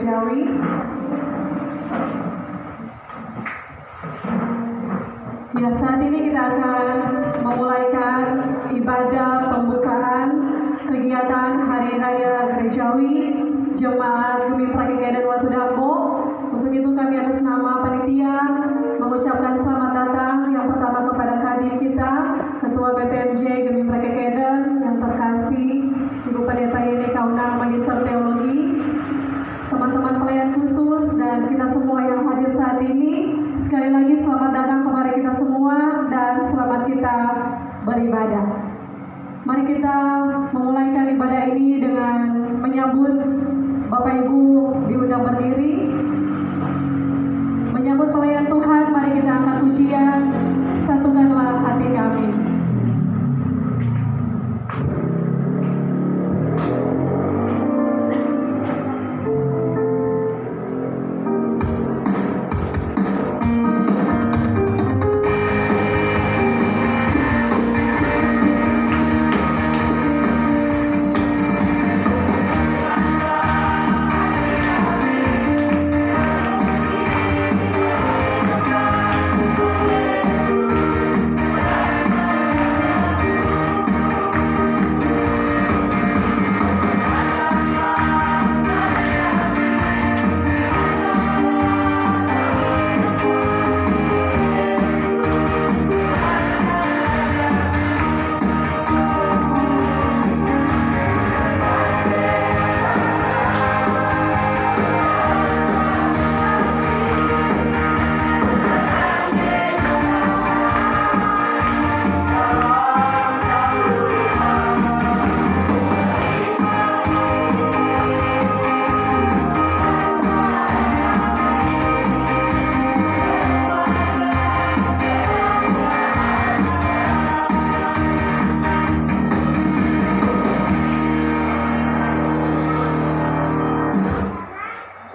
Gerejawi. Ya, saat ini kita akan memulaikan ibadah pembukaan kegiatan Hari Raya Gerejawi Jemaat Gemim Prakikedan Watu Dambo. Untuk itu kami atas nama panitia mengucapkan selamat datang yang pertama kepada kadir kita, Ketua BPMJ Gemim Prakikedan yang terkasih Ibu Pendeta Yeni Kaunang Magister Teologi, teman-teman pelayan khusus dan kita semua yang hadir saat ini. Sekali lagi selamat datang kepada kita semua dan selamat kita beribadah. Mari kita memulaikan ibadah ini dengan menyambut Bapak Ibu diundang berdiri. Menyambut pelayan Tuhan, mari kita angkat pujian, satukanlah hati kami.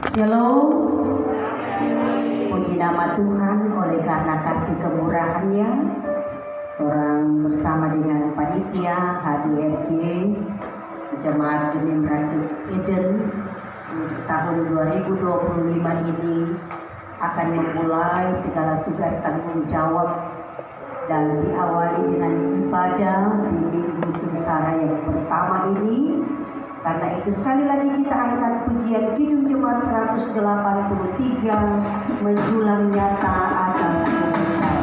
Shalom. Puji nama Tuhan, oleh karena kasih kemurahan-Nya, orang bersama dengan panitia HDRG Jemaat Gemim Prakikedan untuk tahun 2025 ini akan memulai segala tugas tanggung jawab dan diawali dengan ibadah di Minggu Sengsara yang pertama ini. Karena itu sekali lagi kita angkat pujian Kidung Jemaat 183 menjulang nyata atas kebenaran.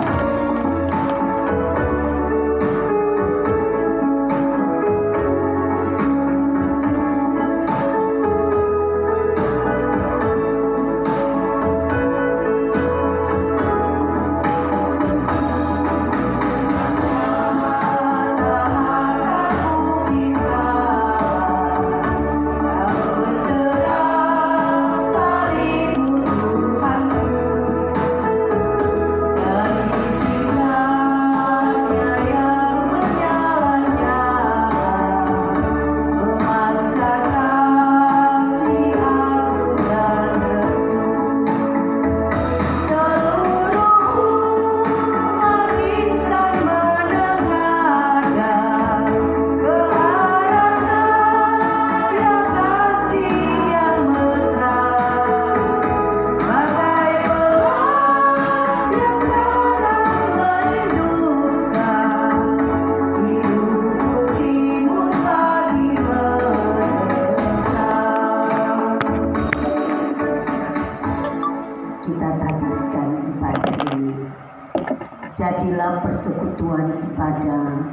Jadilah persekutuan ibadah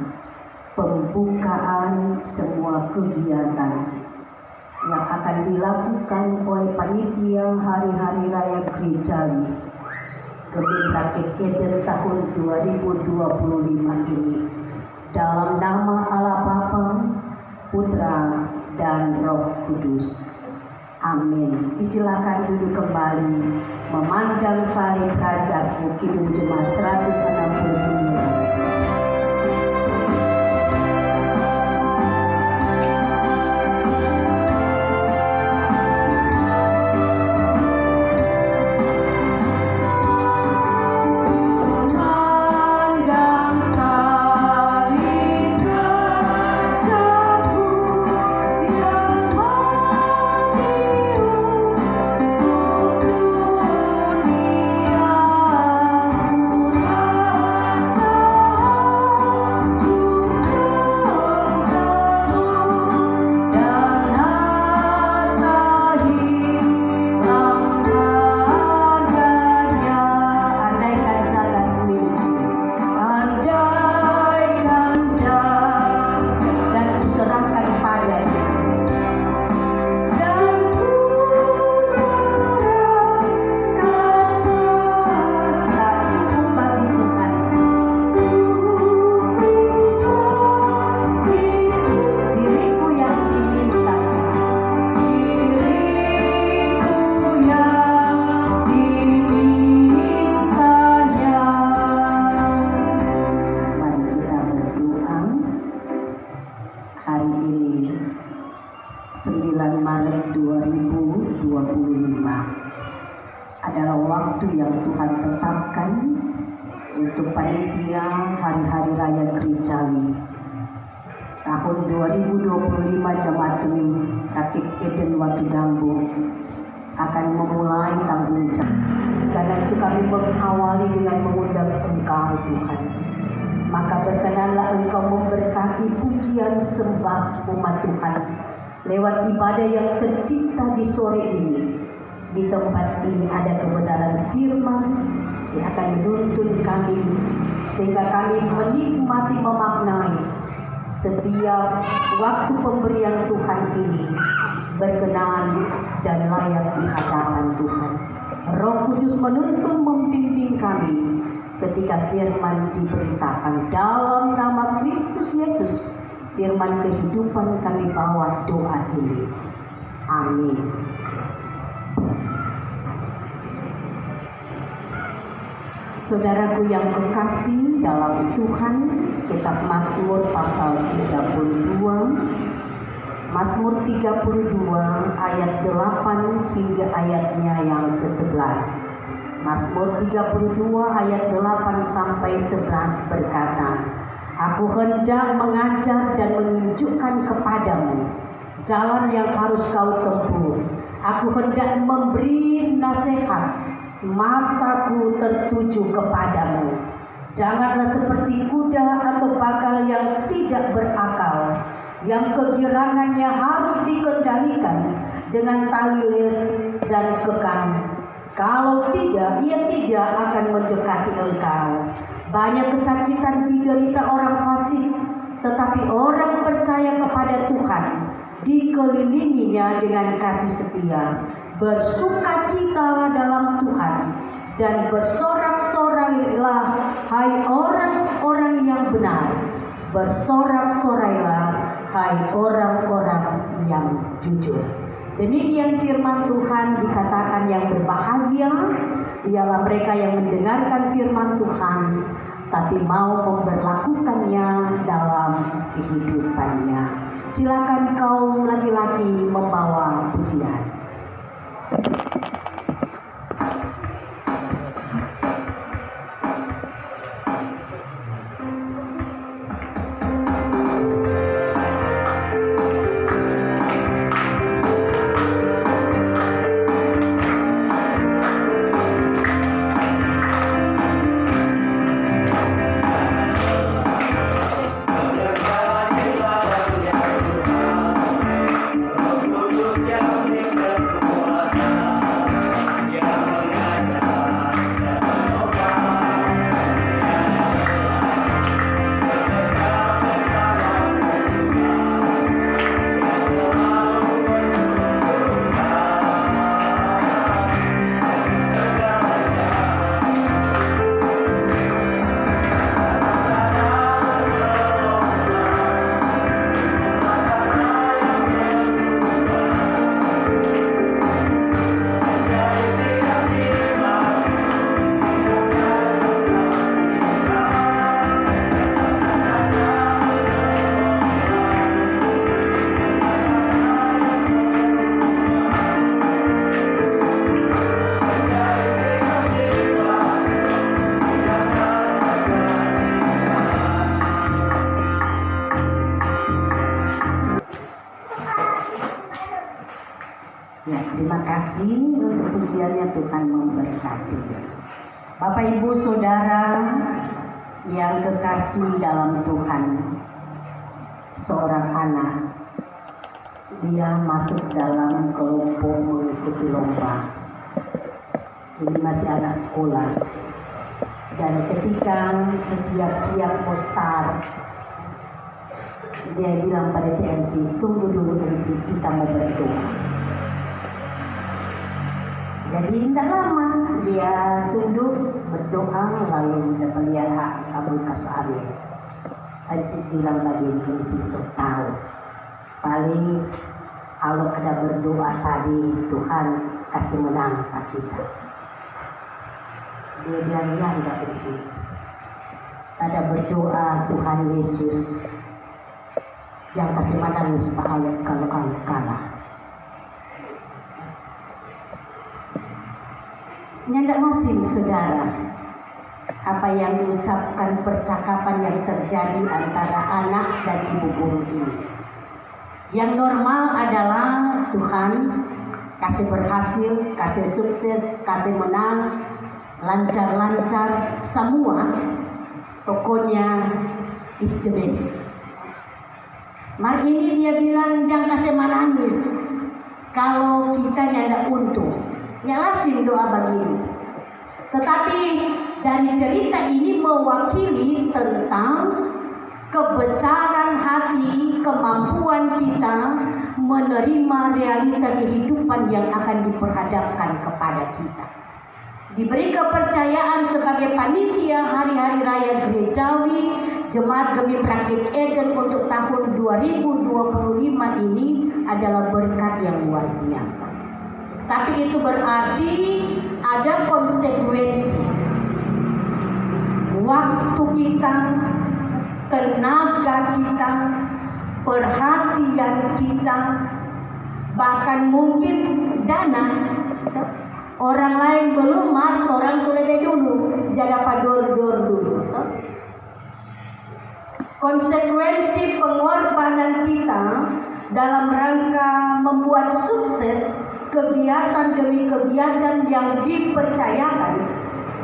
pembukaan semua kegiatan yang akan dilakukan oleh panitia Hari-Hari Raya Gerejawi Gemim Prakikedan tahun 2025 ini dalam nama Allah Bapa, Putra, dan Roh Kudus. Amin. Disilakan duduk kembali memandang salib Raja Kidung Jemaat 169. adalah waktu yang Tuhan tetapkan untuk panitia Hari-Hari Raya Gerejawi. Tahun 2025 Jemaat Gemim Rakit Eden Watudambo akan memulai tanggung jawab. Karena itu kami mengawali dengan mengundang Engkau Tuhan. Maka berkenanlah Engkau memberkati pujian sembah umat Tuhan lewat ibadah yang tercipta di sore ini. Di tempat ini ada kebenaran firman yang akan menuntun kami sehingga kami menikmati, memaknai setiap waktu pemberian Tuhan ini berkenan dan layak di hadapan Tuhan. Roh Kudus menuntun membimbing kami ketika firman diberitakan. Dalam nama Kristus Yesus, firman kehidupan kami bawa doa ini. Amin. Saudaraku yang kekasih dalam Tuhan, kitab Mazmur pasal 32, Mazmur 32 ayat 8 hingga ayatnya yang ke-11. Mazmur 32 ayat 8 sampai 11 berkata, Aku hendak mengajar dan menunjukkan kepadamu jalan yang harus kau tempuh. Aku hendak memberi nasihat, mataku tertuju kepadamu. Janganlah seperti kuda atau bakal yang tidak berakal, yang kegirangannya harus dikendalikan dengan tali les dan kekang. Kalau tidak, ia tidak akan mendekati engkau. Banyak kesakitan diderita orang fasik, tetapi orang percaya kepada Tuhan dikelilinginya dengan kasih setia. Bersukacitalah dalam Tuhan dan bersorak-sorailah, hai orang-orang yang benar. Bersorak-sorailah, hai orang-orang yang jujur. Demikian firman Tuhan. Dikatakan yang berbahagia ialah mereka yang mendengarkan firman Tuhan tapi mau memberlakukannya dalam kehidupannya. Silakan kaum laki-laki membawa pujian. Terima kasih untuk pujiannya. Tuhan memberkati. Bapak Ibu Saudara yang kekasih dalam Tuhan, seorang anak dia masuk dalam kelompok mengikuti lomba. Ini masih anak sekolah, dan ketika sesiap-siap mau start, dia bilang pada PNC, tunggu dulu PNC, kita mau berdoa. Jadi tidak lama dia tunduk berdoa, lalu dia melihat kabul kasari. Encik bilang lagi, encik sok tahu. Paling kalau ada berdoa tadi, Tuhan kasih menang kita. Dia bilang, ya enggak encik. Ada berdoa Tuhan Yesus, jangan kasih menangis Pak ayat kalau kalah. Nyanda masih saudara, apa yang diucapkan percakapan yang terjadi antara anak dan ibu guru ini. Yang normal adalah Tuhan kasih berhasil, kasih sukses, kasih menang, lancar-lancar, semua. Pokoknya is the best. Mar ini dia bilang jangan kasih menangis. Kalau kita nyanda untung, nyalasin doa begini. Tetapi dari cerita ini mewakili tentang kebesaran hati, kemampuan kita menerima realita kehidupan yang akan diperhadapkan kepada kita. Diberi kepercayaan sebagai panitia hari-hari raya gerejawi Jemaat Gemi Rakit Eden untuk tahun 2025 ini adalah berkat yang luar biasa. Tapi itu berarti ada konsekuensi. Waktu kita, tenaga kita, perhatian kita, bahkan mungkin dana. Orang lain belum, orang tuh lebih dulu, jadi pador dulu. Konsekuensi pengorbanan kita dalam rangka membuat sukses kegiatan demi kegiatan yang dipercayakan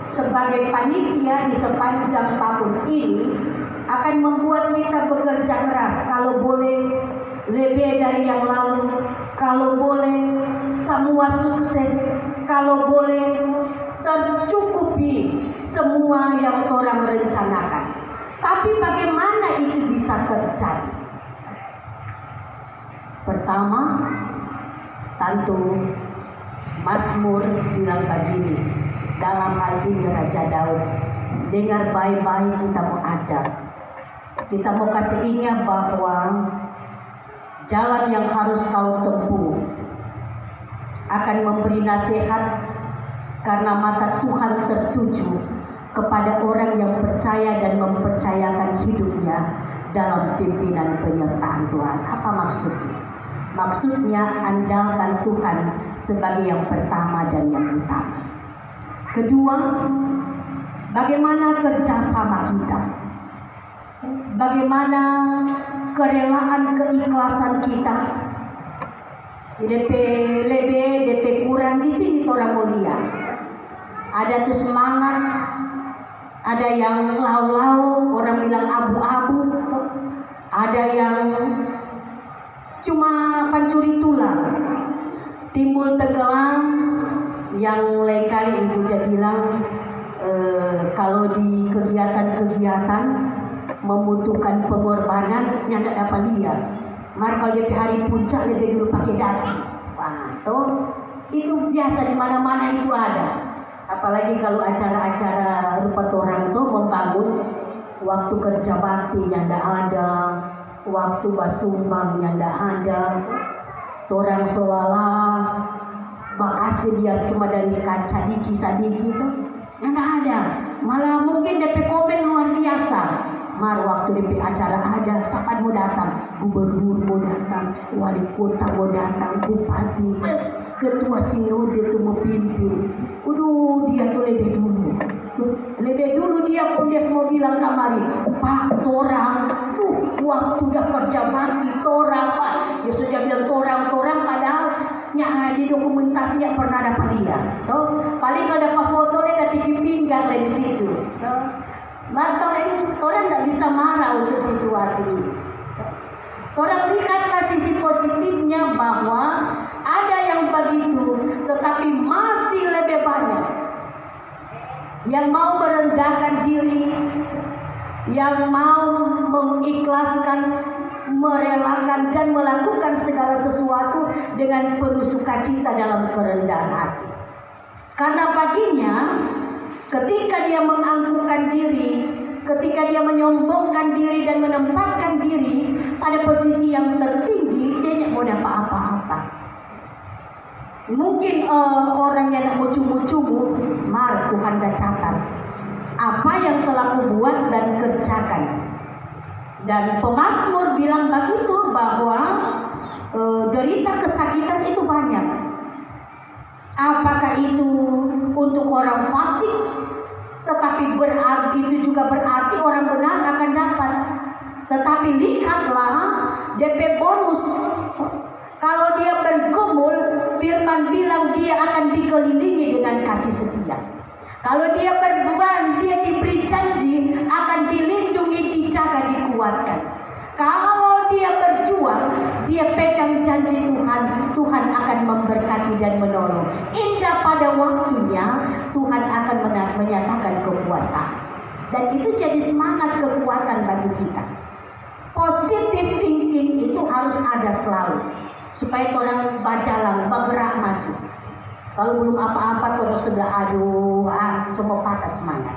sebagai panitia di sepanjang tahun ini akan membuat kita bekerja keras. Kalau boleh lebih dari yang lalu, kalau boleh semua sukses, kalau boleh tercukupi semua yang orang rencanakan. Tapi bagaimana itu bisa terjadi? Pertama, tentu Mazmur bilang begini, dalam hal ini Raja Daud, dengar baik-baik, kita mau ajar, kita mau kasih ingat bahwa jalan yang harus kau tempuh akan memberi nasihat karena mata Tuhan tertuju kepada orang yang percaya dan mempercayakan hidupnya dalam pimpinan penyertaan Tuhan. Apa maksudnya? Maksudnya andalkan Tuhan sebagai yang pertama dan yang utama. Kedua, bagaimana kerjasama kita? Bagaimana kerelaan, keikhlasan kita? DP lebih, DP kurang, di sini orang mulia. Ada tuh semangat, ada yang lau-lau, orang bilang abu-abu, ada yang cuma pancuri tulang, timbul tenggelam, yang lain kali ibu jadi bilang kalau di kegiatan-kegiatan membutuhkan pengorbanan, nyanda dapat lihat. Mar kalau di hari puncak lebih dulu pakai dasi, wah, itu biasa di mana-mana itu ada. Apalagi kalau acara-acara rupa orang tuh membangun waktu kerja bakti nyanda ada, waktu basumbang nyanda ada, orang seolah makasih biar cuma dari kaca diki-sadiki itu nyanda ada. Malah mungkin DP komen luar biasa. Mar waktu DP acara ada, siapa mau datang? Gubernur mau datang, wali kota mau datang, bupati, ketua sinode itu mau pimpin. Dia tuh lebih dulu dia pun dia semua bilang kamari, Pak torang, waktu udah kerja bakti torang Pak. Dia sudah bilang torang padahal di dokumentasi yang pernah dapat dia. Paling kalau dapat foto dia tinggi pinggang di situ. Orang nggak bisa marah untuk situasi ini. Orang lihatlah sisi positifnya bahwa ada yang begitu, tetapi masih lebih banyak yang mau merendahkan diri, yang mau mengikhlaskan, merelakan dan melakukan segala sesuatu dengan penuh sukacita dalam kerendahan hati. Karena baginya ketika dia menganggukkan diri, ketika dia menyombongkan diri dan menempatkan diri pada posisi yang tertinggi, dia tidak mau dapat apa-apa. Mungkin orang yang mau cumu-cumu, mar Tuhan dah catat apa yang telah kubuat dan kerjakan. Dan pemazmur bilang begitu bahwa derita kesakitan itu banyak. Apakah itu untuk orang fasik, tetapi berarti itu juga berarti orang benar akan dapat. Tetapi lihatlah DP bonus. Kalau dia bergumul, firman bilang dia akan dikelilingi dengan kasih setia. Kalau dia berbeban, dia diberi janji akan dilindungi, dijaga, dikuatkan. Kalau dia berjuang, dia pegang janji Tuhan, Tuhan akan memberkati dan menolong. Indah pada waktunya Tuhan akan menyatakan kekuasaan. Dan itu jadi semangat kekuatan bagi kita. Positive thinking itu harus ada selalu, supaya orang berjalan, bergerak maju. Kalau belum apa-apa terus sudah semua patah semangat.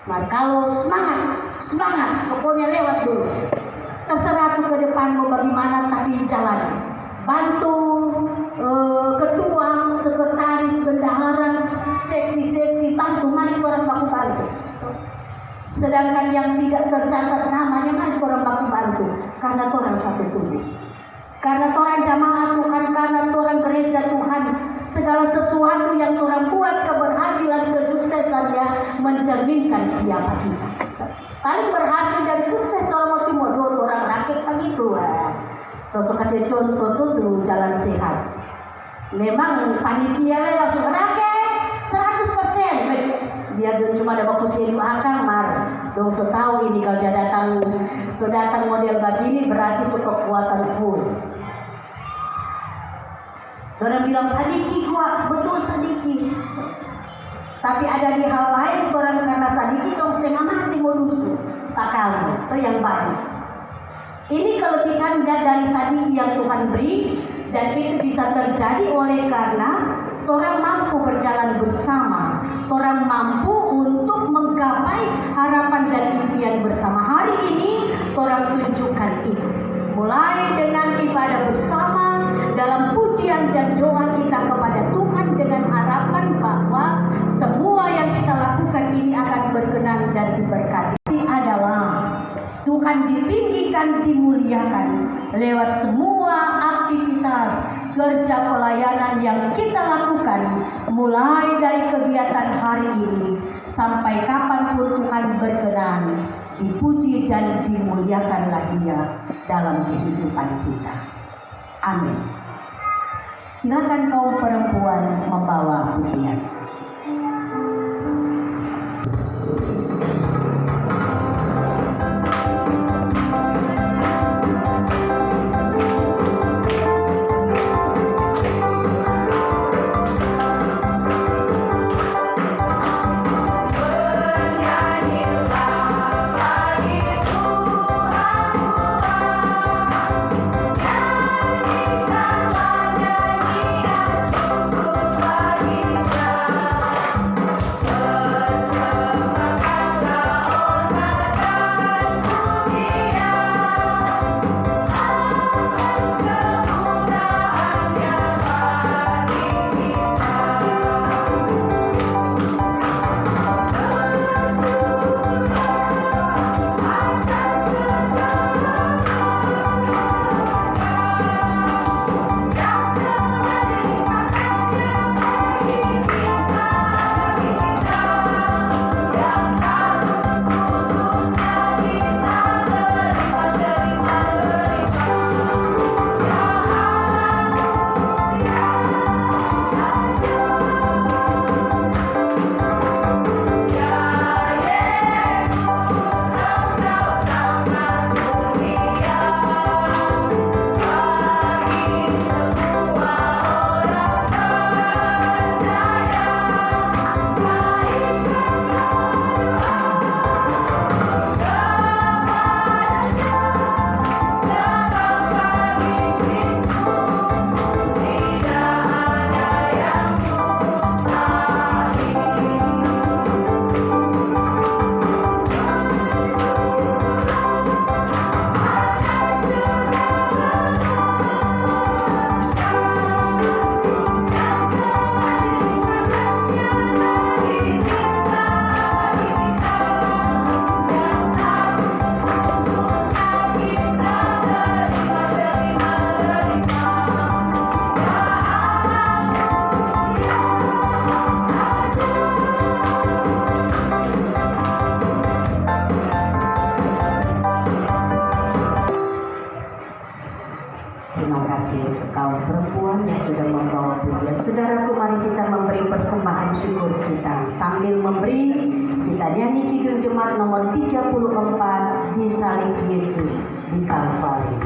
Nah, kalau semangat, pokoknya lewat dulu. Terserah tuh ke depan mau bagaimana, tapi jalan. Bantu ketua, sekretaris, bendahara, seksi-seksi, bantu, mari orang baku bantu. Sedangkan yang tidak tercatat namanya, mari orang baku bantu. Karena orang satu tubuh. Karena orang jamaah Tuhan, karena orang gereja Tuhan, segala sesuatu yang orang buat, keberhasilan, kesuksesannya mencerminkan siapa kita. Paling berhasil dan sukses orang mau orang rakyat begitu. Terus kasih contoh tuh jalan sehat. Memang panitia langsung rakyat 100%. Dia cuma ada baku sih dua kamar. Dong setahu ini kalau dia datang model begini berarti kekuatan full. Orang bilang sedikit kuat, betul sedikit. Tapi ada di hal lain orang karena sedikit dong setengah mati modusnya. Pakal itu yang baik. Ini kelebihan dari sedikit yang Tuhan beri, dan itu bisa terjadi oleh karena orang mampu berjalan bersama, orang mampu untuk menggapai harapan dan impian bersama. Hari ini orang tunjukkan itu. Mulai dengan ibadah bersama, dalam pujian dan doa kita kepada Tuhan dengan harapan bahwa semua yang kita lakukan ini akan berkenan dan diberkati. Ini adalah Tuhan ditinggikan, dimuliakan lewat semua aktivitas kerja pelayanan yang kita lakukan, mulai dari kegiatan hari ini sampai kapanpun Tuhan berkenan, dipuji dan dimuliakanlah Dia dalam kehidupan kita. Amin. Silakan kaum perempuan membawa pujian. Nyanyikan mari kita memberi persembahan syukur kita. Sambil memberi, kita nyanyi Kidung Jemaat nomor 34, Di Salib Yesus di Kalvari.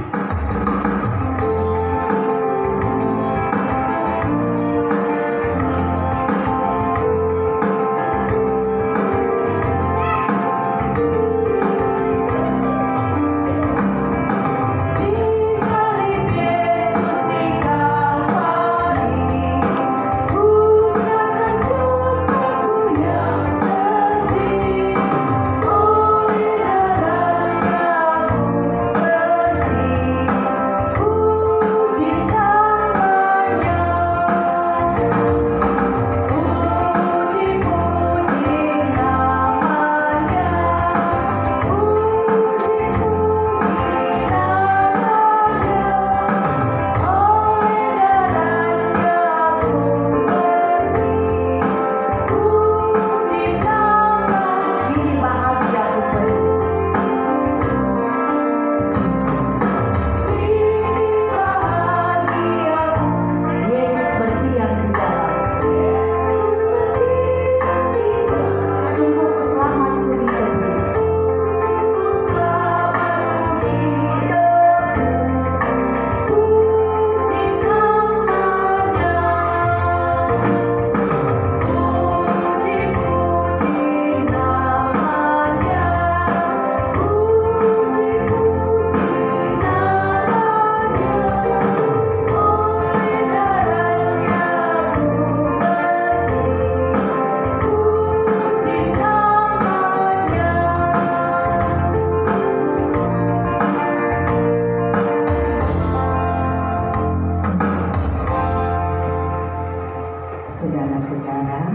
Saudara-saudara,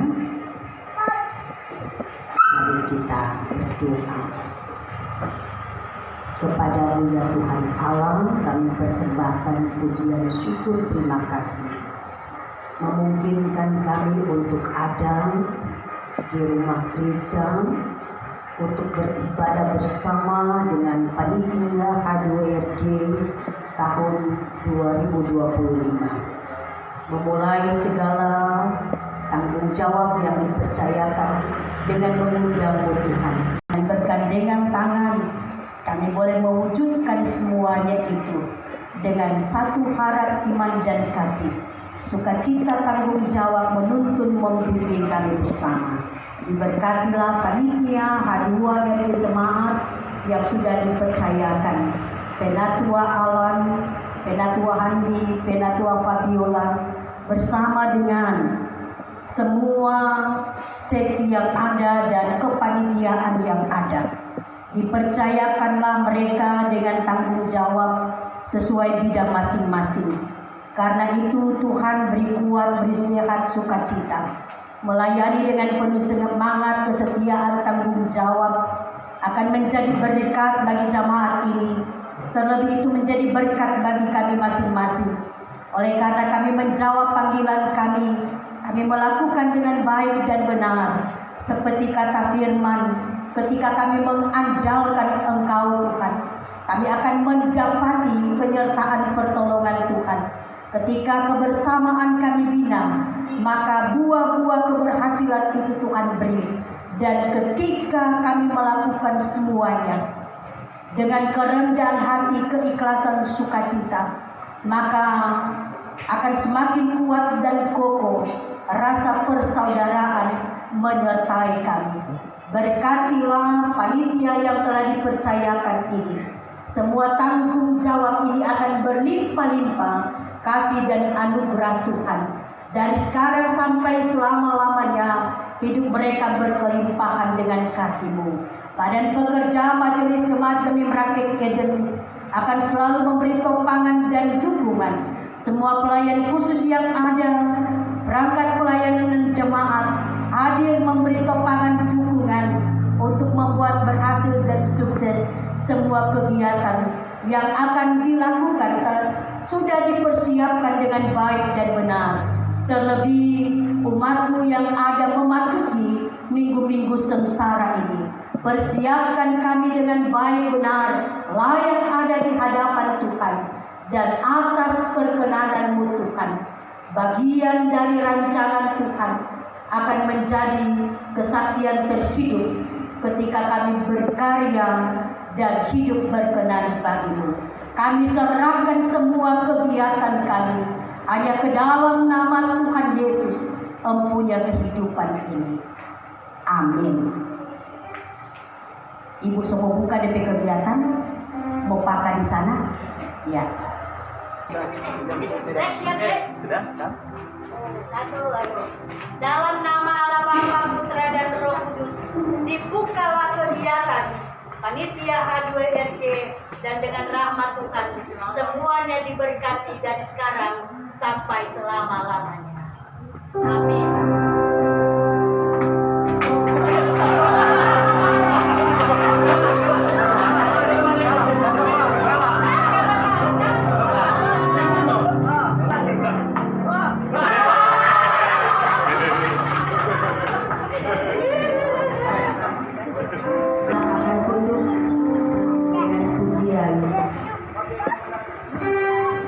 mari kita berdoa. Kepada-Mu ya Tuhan Allah, kami persembahkan pujian syukur terima kasih, memungkinkan kami untuk ada di rumah gereja untuk beribadah bersama dengan panitia H2RG tahun 2025. Memulai segala tanggung jawab yang dipercayakan dengan mengundang Tuhan. Bergandengan tangan, kami boleh mewujudkan semuanya itu dengan satu harap iman dan kasih. Sukacita tanggung jawab menuntun membimbing kami bersama. Diberkatilah panitia H2RG Jemaat yang sudah dipercayakan. Penatua Alan, Penatua Handi, Penatua Fabiola, bersama dengan semua seksi yang ada dan kepanitiaan yang ada. Dipercayakanlah mereka dengan tanggung jawab sesuai bidang masing-masing. Karena itu Tuhan beri kuat, beri sehat, sukacita, melayani dengan penuh semangat, kesetiaan, tanggung jawab akan menjadi berkat bagi jamaat ini. Terlebih itu menjadi berkat bagi kami masing-masing. Oleh karena kami menjawab panggilan kami melakukan dengan baik dan benar. Seperti kata firman, ketika kami mengandalkan Engkau Tuhan, kami akan mendapati penyertaan pertolongan Tuhan. Ketika kebersamaan kami bina, maka buah-buah keberhasilan itu Tuhan beri. Dan ketika kami melakukan semuanya dengan kerendahan hati, keikhlasan, sukacita, maka akan semakin kuat dan kokoh rasa persaudaraan menyertai kami. Berkatilah panitia yang telah dipercayakan ini. Semua tanggung jawab ini akan berlimpah-limpah kasih dan anugerah Tuhan. Dari sekarang sampai selama-lamanya hidup mereka berkelimpahan dengan kasih-Mu. Badan pekerja Majelis Jemaat Gemim Rakit Eden akan selalu memberi topangan dan dukungan. Semua pelayan khusus yang ada, perangkat pelayanan dan jemaat hadir memberi topangan dukungan untuk membuat berhasil dan sukses semua kegiatan yang akan dilakukan sudah dipersiapkan dengan baik dan benar. Terlebih umat-Mu yang ada memasuki minggu-minggu sengsara ini. Persiapkan kami dengan baik benar, layak ada di hadapan Tuhan dan atas perkenanan-Mu Tuhan. bagian dari rancangan Tuhan, akan menjadi kesaksian terhidup ketika kami berkarya dan hidup berkenan bagimu. Kami serahkan semua kegiatan kami hanya ke dalam nama Tuhan Yesus, empunya kehidupan ini. Amin. Ibu semua buka DP kegiatan, mau pakai di sana? Ya. Sudah? Dalam nama Allah Bapa, Putra dan Roh Kudus, dibukalah kegiatan panitia H2RG dan dengan rahmat Tuhan semuanya diberkati dari sekarang sampai selama-lamanya. Amin.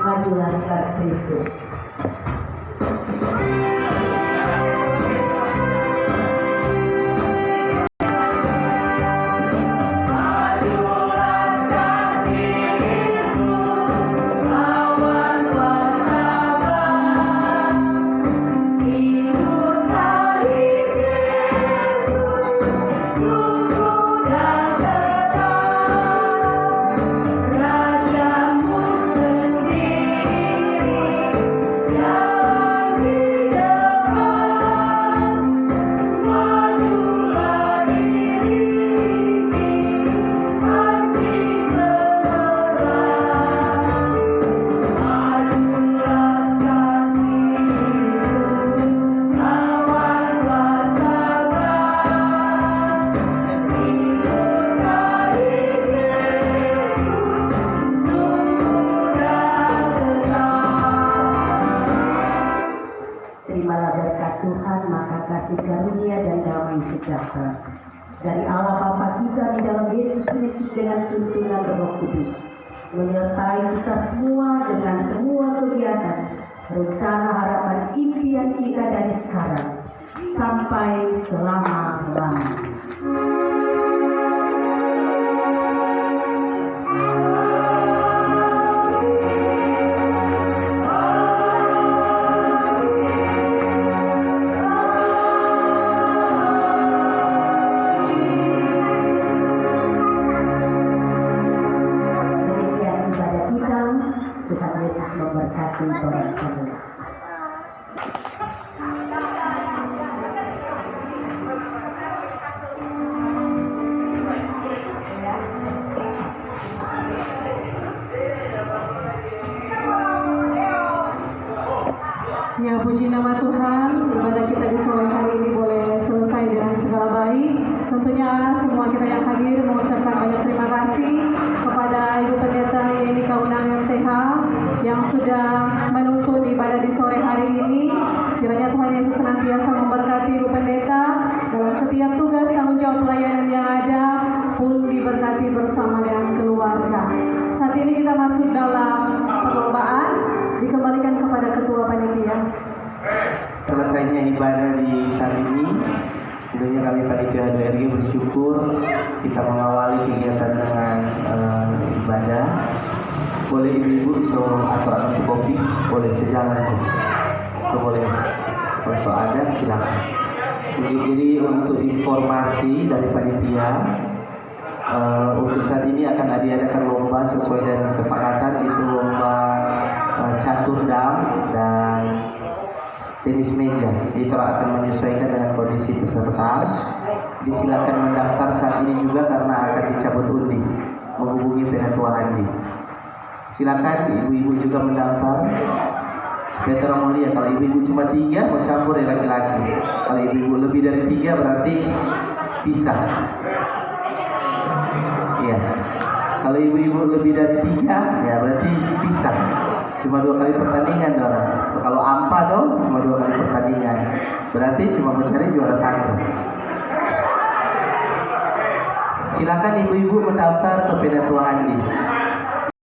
Majulah saat Kristus. Terimalah berkat Tuhan, maka kasih karunia dan damai sejahtera dari Allah Bapa kita di dalam Yesus Kristus dengan tuntunan Roh Kudus menyertai kita semua dengan semua kegiatan, rencana, harapan, impian kita dari sekarang sampai selama-lamanya. Tuhan Yesus memberkati orang semua. Ya, puji nama Tuhan, ibadah kita di sore hari ini boleh selesai dengan segala baik. Tentunya semua kita yang hadir mengucapkan banyak terima kasih kepada Ibu Pendeta Yeni Kaunang MTH yang sudah menuntun ibadah di sore hari ini. Kiranya Tuhan Yesus senantiasa memberkati Ibu Pendeta dalam setiap tugas tanggung jawab pelayanan yang ada, pun diberkati bersama dengan keluarga. Saat ini kita masuk dalam perlombaan, dikembalikan kepada Ketua Panitia. Selesainya ibadah di saat ini, tentunya kami Panitia H2RG bersyukur kita mengawali kegiatan dengan ibadah. Boleh ibu-ibu atau anak kopi, boleh sejalan aja. Boleh, kalau ada silakan. Jadi untuk informasi dari panitia, untuk saat ini akan diadakan lomba sesuai dengan kesepakatan, itu lomba catur dam dan tenis meja. Itu akan menyesuaikan dengan kondisi peserta. Disilakan mendaftar saat ini juga karena akan dicabut undi. Menghubungi Penatua Handi. Silakan ibu-ibu juga mendaftar. Supaya terang mulia, kalau ibu-ibu cuma 3 mau campur ya laki-laki. Kalau ibu-ibu lebih dari 3 berarti pisah. Iya. Kalau ibu-ibu lebih dari 3 ya berarti pisah. Cuma 2 kali pertandingan orang. So, kalau AMPA tuh cuma 2 kali pertandingan. Berarti cuma mencari juara 1. Silakan ibu-ibu mendaftar